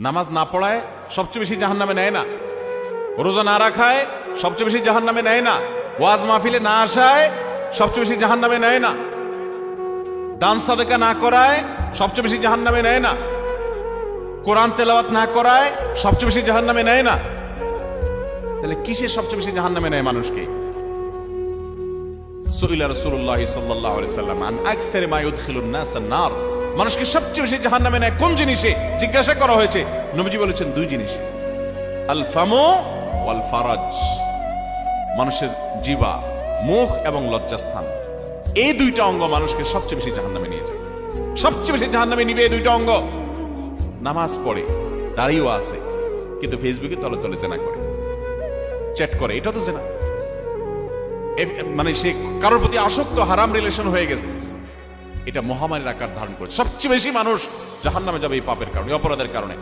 নামাজ না পড়ায় সবচেয়ে বেশি জাহান্নামে নেয় না, রোজা না রাখায় সবচেয়ে বেশি জাহান্নামে নেয় না, ওয়াজ মাহফিলে না আসায় সবচেয়ে বেশি জাহান্নামে নেয় না, দান সাদেকা না করায় সবচেয়ে বেশি জাহান্নামে নেয় না, কোরআন তেলাওয়াত না করায় সবচেয়ে বেশি জাহান্নামে নেয় না। তাহলে কিসের সবচেয়ে বেশি জাহান্নামে নেয় মানুষকে? সুইলা রাসূলুল্লাহ সাল্লাল্লাহু আলাইহি সাল্লাম আন আকসারি মা ইউদখিলুন নাস আন-নার, মানুষকে সবচেয়ে বেশি জাহান্নামে নেয় কোন জিনিসে জিজ্ঞাসা করা হয়েছে। নবীজি বলেছেন দুই জিনিসে, আল ফামু ওয়াল ফারাজ, মানুষের জিহ্বা, মুখ এবং লজ্জাস্থান, এই দুইটা অঙ্গ মানুষকে সবচেয়ে বেশি জাহান্নামে নিয়ে যায়। সবচেয়ে বেশি জাহান্নামে নিবে এই দুইটা অঙ্গ। নামাজ পড়ে, দাঁড়িয়েও আছে, কিন্তু ফেসবুকে তলে তলে জেনা করে, চ্যাট করে, এটা তো জেনা। মানে সে কারোর প্রতি আসক্ত, হারাম রিলেশন হয়ে গেছে, এটা মহামারীর আকার ধারণ করে। সবচেয়ে বেশি মানুষ জাহান্নামে যাবে এই পাপের কারণে, অপরাধের কারণে।